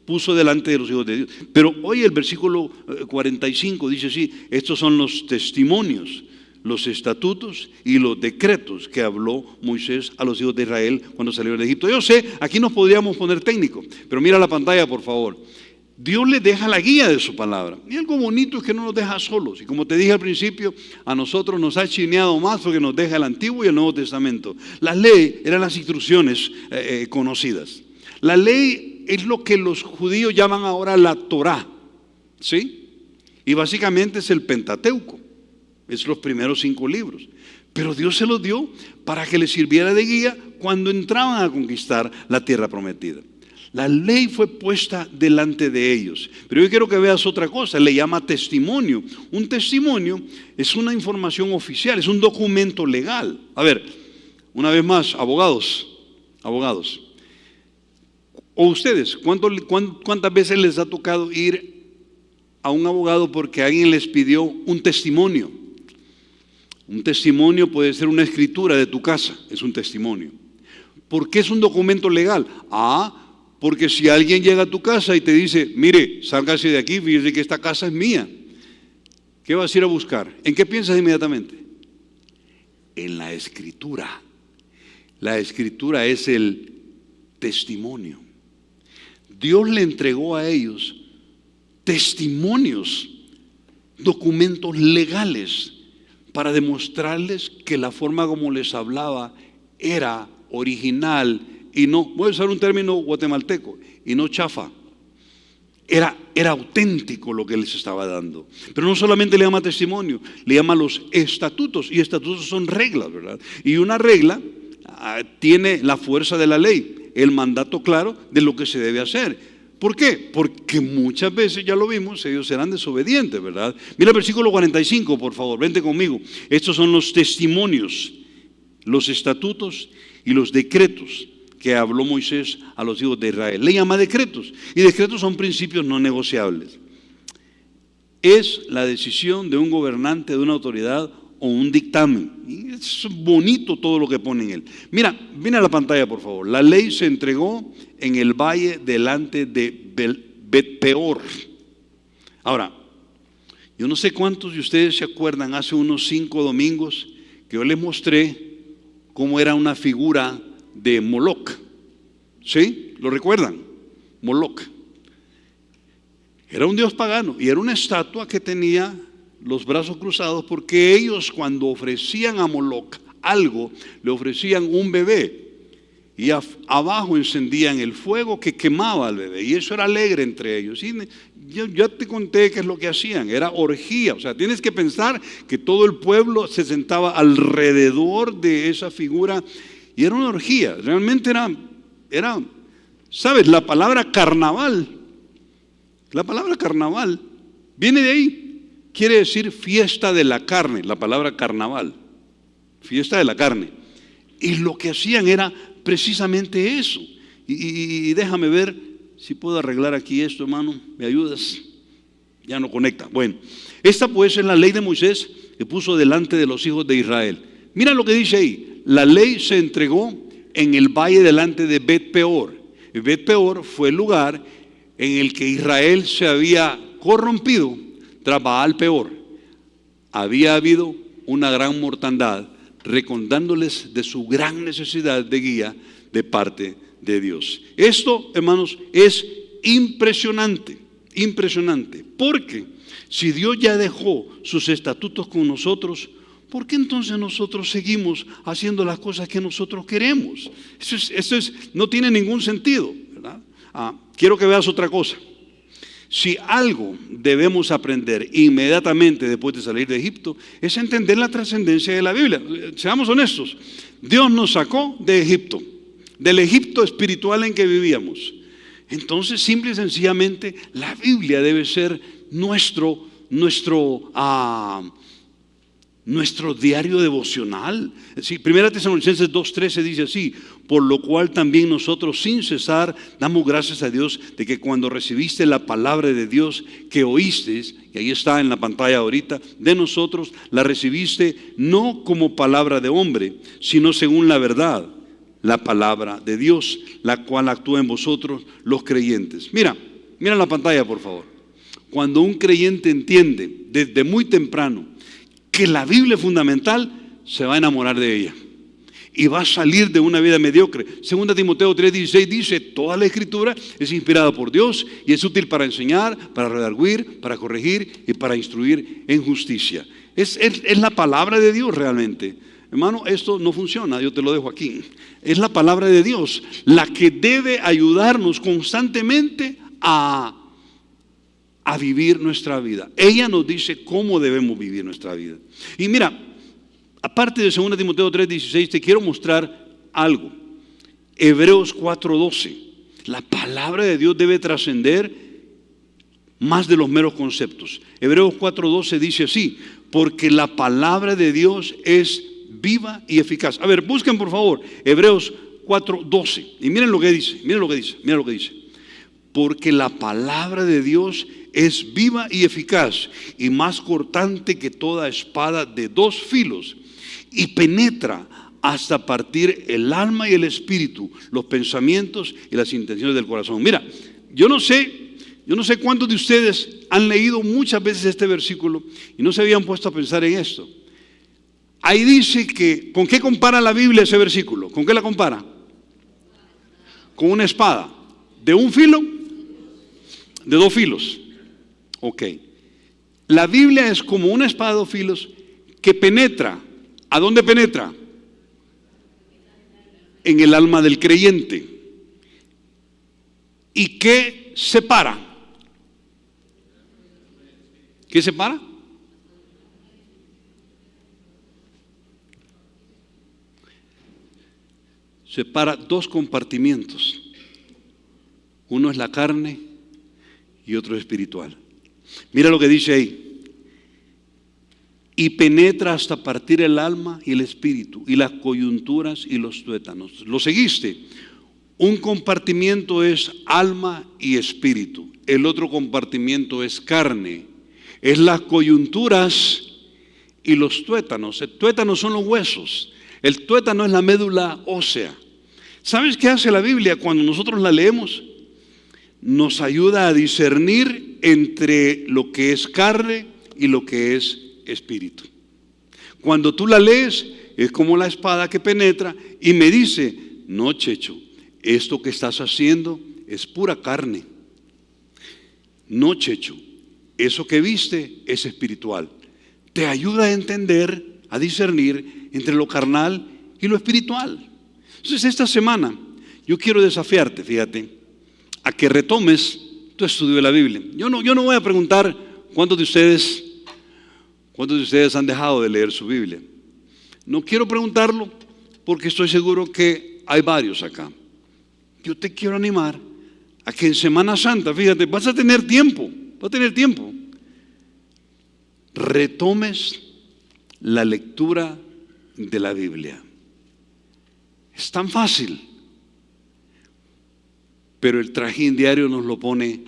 puso delante de los hijos de Dios. Pero hoy el versículo 45 dice así: estos son los testimonios, los estatutos y los decretos que habló Moisés a los hijos de Israel cuando salieron de Egipto. Yo sé, aquí nos podríamos poner técnicos, pero mira la pantalla, por favor. Dios les deja la guía de su palabra. Y algo bonito es que no nos deja solos. Y como te dije al principio, a nosotros nos ha chineado más porque nos deja el Antiguo y el Nuevo Testamento. La ley eran las instrucciones conocidas. La ley es lo que los judíos llaman ahora la Torá, ¿sí? Y básicamente es el Pentateuco, es los primeros 5 libros. Pero Dios se los dio para que les sirviera de guía cuando entraban a conquistar la tierra prometida. La ley fue puesta delante de ellos. Pero yo quiero que veas otra cosa, le llama testimonio. Un testimonio es una información oficial, es un documento legal. A ver, una vez más, abogados. O ustedes, ¿cuántas veces les ha tocado ir a un abogado porque alguien les pidió un testimonio? Un testimonio puede ser una escritura de tu casa, es un testimonio. ¿Por qué es un documento legal? Porque si alguien llega a tu casa y te dice: mire, sálgase de aquí, fíjese que esta casa es mía, ¿qué vas a ir a buscar? ¿En qué piensas inmediatamente? En la escritura. La escritura es el testimonio. Dios le entregó a ellos testimonios, documentos legales, para demostrarles que la forma como les hablaba era original y no, voy a usar un término guatemalteco, y no chafa. Era auténtico lo que les estaba dando. Pero no solamente le llama testimonio, le llama los estatutos, y estatutos son reglas, ¿verdad? Y una regla tiene la fuerza de la ley, el mandato claro de lo que se debe hacer. ¿Por qué? Porque muchas veces, ya lo vimos, ellos eran desobedientes, ¿verdad? Mira el versículo 45, por favor, vente conmigo. Estos son los testimonios, los estatutos y los decretos que habló Moisés a los hijos de Israel. Le llama decretos, y decretos son principios no negociables. Es la decisión de un gobernante, de una autoridad o un dictamen. Y es bonito todo lo que pone en él. Mira la pantalla, por favor. La ley se entregó en el valle delante de Bet-peor. Ahora, yo no sé cuántos de ustedes se acuerdan, hace unos 5 domingos que yo les mostré cómo era una figura de Moloch. ¿Sí? ¿Lo recuerdan? Moloch. Era un dios pagano y era una estatua que tenía los brazos cruzados, porque ellos, cuando ofrecían a Moloch algo, le ofrecían un bebé, y abajo encendían el fuego que quemaba al bebé, y eso era alegre entre ellos. Y yo ya te conté qué es lo que hacían, era orgía. O sea, tienes que pensar que todo el pueblo se sentaba alrededor de esa figura, y era una orgía. Realmente era, ¿sabes? La palabra carnaval viene de ahí. Quiere decir fiesta de la carne, la palabra carnaval, fiesta de la carne. Y lo que hacían era precisamente eso. Y déjame ver si puedo arreglar aquí esto, hermano. ¿Me ayudas? Ya no conecta. Bueno, Esta pues es la ley de Moisés que puso delante de los hijos de Israel. Mira lo que dice ahí. La ley se entregó en el valle delante de Bet Peor. Bet Peor fue el lugar en el que Israel se había corrompido tras Baal Peor. Había habido una gran mortandad, recordándoles de su gran necesidad de guía de parte de Dios. Esto, hermanos, es impresionante, impresionante, porque si Dios ya dejó sus estatutos con nosotros, ¿por qué entonces nosotros seguimos haciendo las cosas que nosotros queremos? No tiene ningún sentido, ¿verdad? Quiero que veas otra cosa. Si algo debemos aprender inmediatamente después de salir de Egipto, es entender la trascendencia de la Biblia. Seamos honestos, Dios nos sacó de Egipto, del Egipto espiritual en que vivíamos. Entonces, simple y sencillamente, la Biblia debe ser nuestro diario devocional. Sí, 1 Tesalonicenses 2:13 dice así: por lo cual también nosotros sin cesar damos gracias a Dios de que cuando recibiste la palabra de Dios que oíste, y ahí está en la pantalla ahorita, de nosotros, la recibiste no como palabra de hombre, sino según la verdad, la palabra de Dios, la cual actúa en vosotros los creyentes. Mira la pantalla, por favor. Cuando un creyente entiende desde muy temprano que la Biblia es fundamental, se va a enamorar de ella y va a salir de una vida mediocre. 2 Timoteo 3:16 dice: toda la escritura es inspirada por Dios y es útil para enseñar, para redarguir, para corregir y para instruir en justicia. Es la palabra de Dios realmente. Hermano, esto no funciona, yo te lo dejo aquí. Es la palabra de Dios la que debe ayudarnos constantemente a vivir nuestra vida. Ella nos dice cómo debemos vivir nuestra vida. Y mira, aparte de 2 Timoteo 3:16, te quiero mostrar algo. Hebreos 4:12. La palabra de Dios debe trascender más de los meros conceptos. Hebreos 4:12 dice así: porque la palabra de Dios es viva y eficaz. A ver, busquen por favor Hebreos 4:12 y miren lo que dice, miren lo que dice. Porque la palabra de Dios es viva y eficaz y más cortante que toda espada de dos filos y penetra hasta partir el alma y el espíritu, los pensamientos y las intenciones del corazón. Mira, yo no sé cuántos de ustedes han leído muchas veces este versículo y no se habían puesto a pensar en esto. Ahí dice que, ¿con qué compara la Biblia ese versículo? ¿Con qué la compara? Con una espada. ¿De un filo? De dos filos. Ok. La Biblia es como una espada de dos filos que penetra. ¿A dónde penetra? En el alma del creyente. ¿Y qué separa? ¿Qué separa? Separa dos compartimientos. Uno es la carne y otro es espiritual. Mira lo que dice ahí: y penetra hasta partir el alma y el espíritu y las coyunturas y los tuétanos. ¿Lo seguiste? Un compartimiento es alma y espíritu, el otro compartimiento es carne, es las coyunturas y los tuétanos. El tuétano son los huesos, el tuétano es la médula ósea. ¿Sabes qué hace la Biblia cuando nosotros la leemos? Nos ayuda a discernir entre lo que es carne y lo que es espíritu. Cuando tú la lees, es como la espada que penetra y me dice: no, Checho, esto que estás haciendo es pura carne. No, Checho, eso que viste es espiritual. Te ayuda a entender, a discernir entre lo carnal y lo espiritual. Entonces, esta semana yo quiero desafiarte, fíjate, a que retomes tu estudio de la Biblia. Yo no voy a preguntar cuántos de ustedes han dejado de leer su Biblia. No quiero preguntarlo porque estoy seguro que hay varios acá. Yo te quiero animar a que en Semana Santa, fíjate, vas a tener tiempo, retomes la lectura de la Biblia. Es tan fácil, pero el trajín diario nos lo pone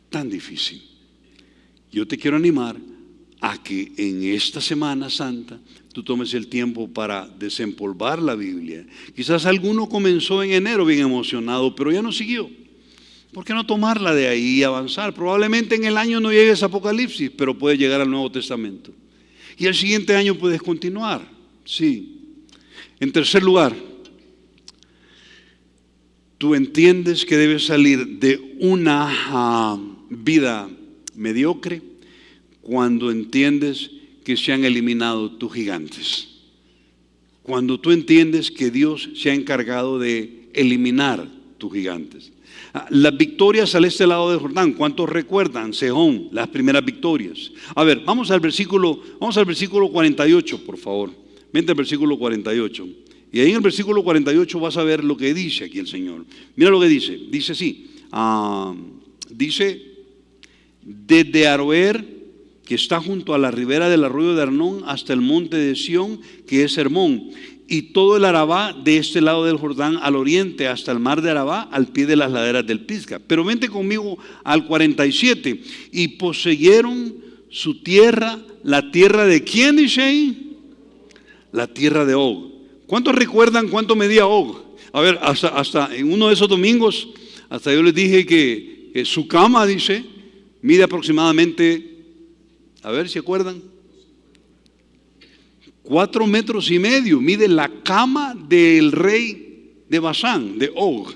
tan difícil. Yo te quiero animar a que en esta Semana Santa tú tomes el tiempo para desempolvar la Biblia. Quizás alguno comenzó en enero bien emocionado, pero ya no siguió. ¿Por qué no tomarla de ahí y avanzar? Probablemente en el año no llegues a Apocalipsis, pero puedes llegar al Nuevo Testamento. Y el siguiente año puedes continuar. Sí. En tercer lugar, tú entiendes que debes salir de una vida mediocre cuando entiendes que se han eliminado tus gigantes. Cuando tú entiendes que Dios se ha encargado de eliminar tus gigantes. Las victorias al este lado del Jordán, ¿cuántos recuerdan? Sehón, las primeras victorias. A ver, vamos al versículo 48, por favor. Vente al versículo 48. Y ahí en el versículo 48 vas a ver lo que dice aquí el Señor. Mira lo que dice. Dice así. Dice, desde Aroer, que está junto a la ribera del arroyo de Arnón, hasta el monte de Sión, que es Hermón, y todo el Arabá de este lado del Jordán al oriente, hasta el mar de Arabá, al pie de las laderas del Pisga. Pero vente conmigo al 47. Y poseyeron su tierra, la tierra de ¿quién dice ahí? La tierra de Og. ¿Cuántos recuerdan cuánto medía Og? A ver, hasta en uno de esos domingos, hasta yo les dije que su cama, dice, mide aproximadamente, a ver si acuerdan, 4,5 metros, mide la cama del rey de Basán, de Og,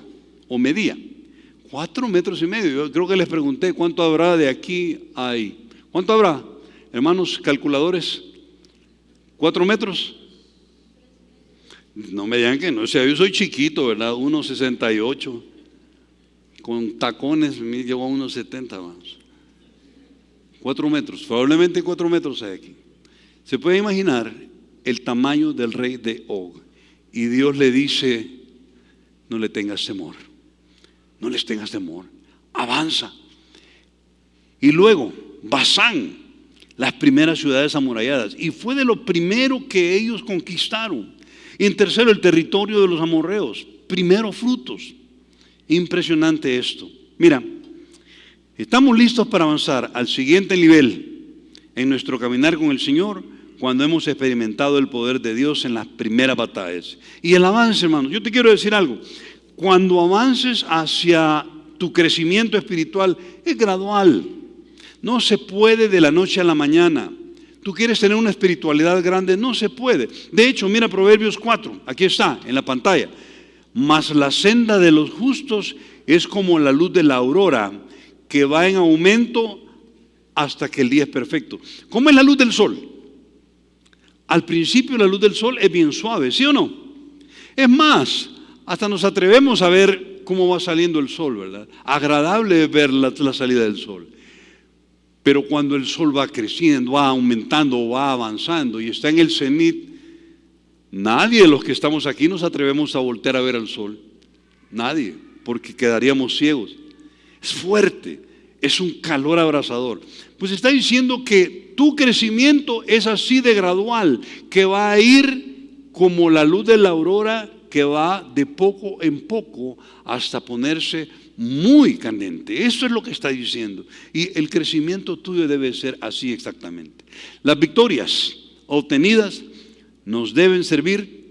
o medía 4,5 metros. Yo creo que les pregunté cuánto habrá de aquí a ahí. ¿Cuánto habrá, hermanos calculadores? 4 metros. No me digan que no, o sea, yo soy chiquito, ¿verdad? 1,68, con tacones me llevo a 1,70 más. 4 metros, probablemente 4 metros hay aquí. Se puede imaginar el tamaño del rey de Og. Y Dios le dice, no le tengas temor, no les tengas temor, avanza. Y luego, Basán, las primeras ciudades amuralladas. Y fue de lo primero que ellos conquistaron. Y en tercero, el territorio de los amorreos, primero frutos. Impresionante esto. Mira, estamos listos para avanzar al siguiente nivel en nuestro caminar con el Señor cuando hemos experimentado el poder de Dios en las primeras batallas. Y el avance, hermanos, yo te quiero decir algo. Cuando avances hacia tu crecimiento espiritual, es gradual. No se puede de la noche a la mañana. Tú quieres tener una espiritualidad grande, no se puede. De hecho, mira Proverbios 4, aquí está en la pantalla. Mas la senda de los justos es como la luz de la aurora, que va en aumento hasta que el día es perfecto. ¿Cómo es la luz del sol? Al principio la luz del sol es bien suave, ¿sí o no? Es más, hasta nos atrevemos a ver cómo va saliendo el sol, ¿verdad? Agradable ver la salida del sol. Pero cuando el sol va creciendo, va aumentando, va avanzando y está en el cenit, nadie de los que estamos aquí nos atrevemos a voltear a ver al sol. Nadie, porque quedaríamos ciegos. Es fuerte, es un calor abrasador. Pues está diciendo que tu crecimiento es así de gradual, que va a ir como la luz de la aurora, que va de poco en poco hasta ponerse muy candente. Eso es lo que está diciendo. Y el crecimiento tuyo debe ser así exactamente. Las victorias obtenidas nos deben servir,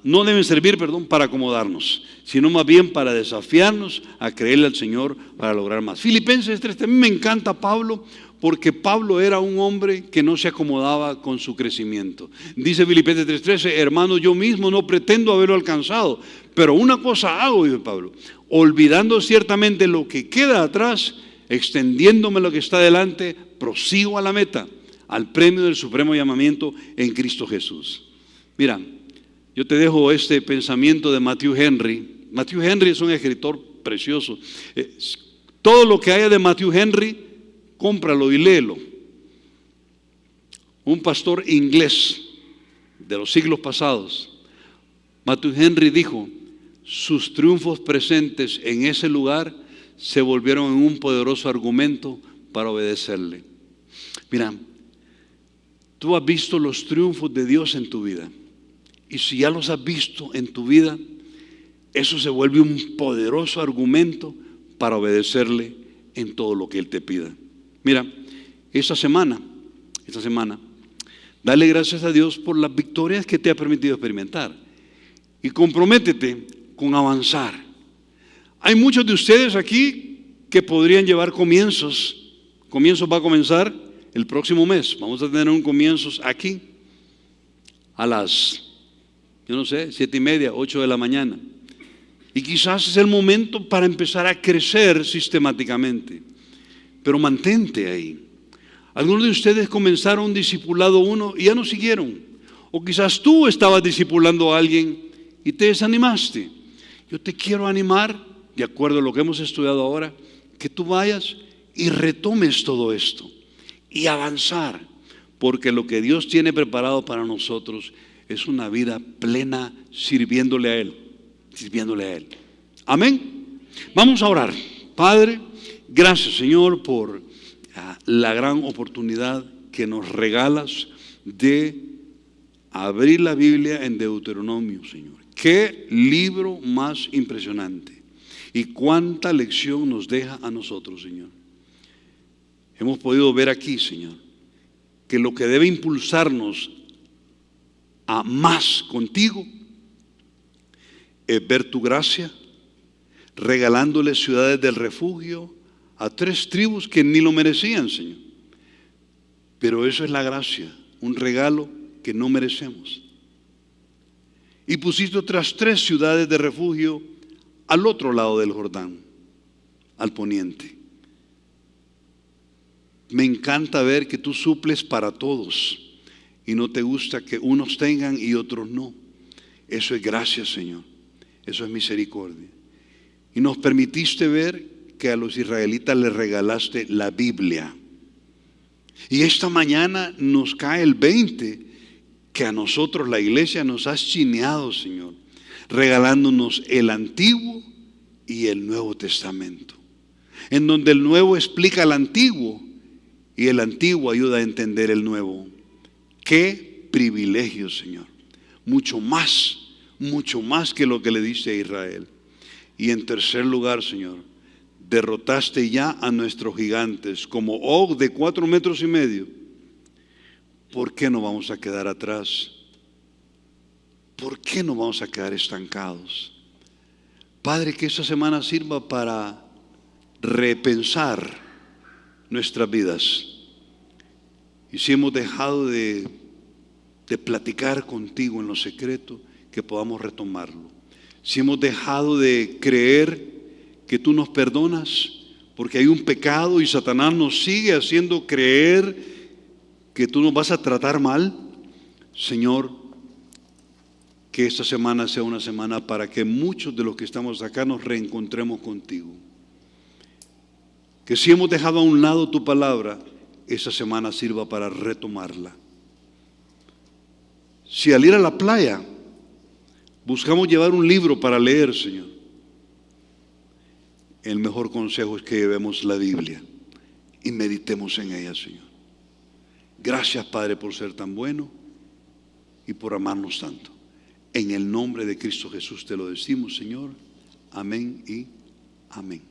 no deben servir, para acomodarnos, sino más bien para desafiarnos a creerle al Señor para lograr más. Filipenses 3, a mí me encanta Pablo, porque Pablo era un hombre que no se acomodaba con su crecimiento. Dice Filipenses 3:13, hermano, yo mismo no pretendo haberlo alcanzado, pero una cosa hago, dice Pablo, olvidando ciertamente lo que queda atrás, extendiéndome lo que está delante, prosigo a la meta, al premio del supremo llamamiento en Cristo Jesús. Mira, yo te dejo este pensamiento de Matthew Henry. Matthew Henry es un escritor precioso. Todo lo que haya de Matthew Henry, cómpralo y léelo. Un pastor inglés de los siglos pasados, Matthew Henry dijo, sus triunfos presentes en ese lugar se volvieron en un poderoso argumento para obedecerle. Mira, tú has visto los triunfos de Dios en tu vida. Y si ya los has visto en tu vida, eso se vuelve un poderoso argumento para obedecerle en todo lo que Él te pida. Mira, esta semana esta semana, dale gracias a Dios por las victorias que te ha permitido experimentar. Y comprométete con avanzar. Hay muchos de ustedes aquí que podrían llevar comienzos. Comienzos va a comenzar el próximo mes. Vamos a tener un comienzos aquí a las, 7:30, 8 de la mañana. Y quizás es el momento para empezar a crecer sistemáticamente. Pero mantente ahí. Algunos de ustedes comenzaron un discipulado 1 y ya no siguieron. O quizás tú estabas discipulando a alguien y te desanimaste. Yo te quiero animar, de acuerdo a lo que hemos estudiado ahora, que tú vayas y retomes todo esto y avanzar, porque lo que Dios tiene preparado para nosotros es una vida plena sirviéndole a Él, Amén. Vamos a orar. Padre, gracias, Señor, por la gran oportunidad que nos regalas de abrir la Biblia en Deuteronomio, Señor. Qué libro más impresionante y cuánta lección nos deja a nosotros, Señor. Hemos podido ver aquí, Señor, que lo que debe impulsarnos a más contigo es ver tu gracia, regalándole ciudades del refugio a 3 tribus que ni lo merecían, Señor. Pero eso es la gracia, un regalo que no merecemos. Y pusiste otras 3 ciudades de refugio al otro lado del Jordán, al poniente. Me encanta ver que tú suples para todos y no te gusta que unos tengan y otros no. Eso es gracia, Señor. Eso es misericordia. Y nos permitiste ver que a los israelitas les regalaste la Biblia. Y esta mañana nos cae el 20 que a nosotros, la iglesia, nos has chineado, Señor, regalándonos el Antiguo y el Nuevo Testamento, en donde el Nuevo explica el Antiguo y el Antiguo ayuda a entender el Nuevo. Qué privilegio, Señor. Mucho más que lo que le diste a Israel. Y en tercer lugar, Señor, derrotaste ya a nuestros gigantes como Og de 4,5 metros. ¿Por qué no vamos a quedar atrás? ¿Por qué no vamos a quedar estancados? Padre, que esta semana sirva para repensar nuestras vidas. Y si hemos dejado de platicar contigo en lo secreto, que podamos retomarlo. Si hemos dejado de creer que tú nos perdonas porque hay un pecado y Satanás nos sigue haciendo creer que tú nos vas a tratar mal, Señor, que esta semana sea una semana para que muchos de los que estamos acá nos reencontremos contigo. Que si hemos dejado a un lado tu palabra, esa semana sirva para retomarla. Si al ir a la playa buscamos llevar un libro para leer, Señor, el mejor consejo es que llevemos la Biblia y meditemos en ella, Señor. Gracias, Padre, por ser tan bueno y por amarnos tanto. En el nombre de Cristo Jesús te lo decimos, Señor. Amén y amén.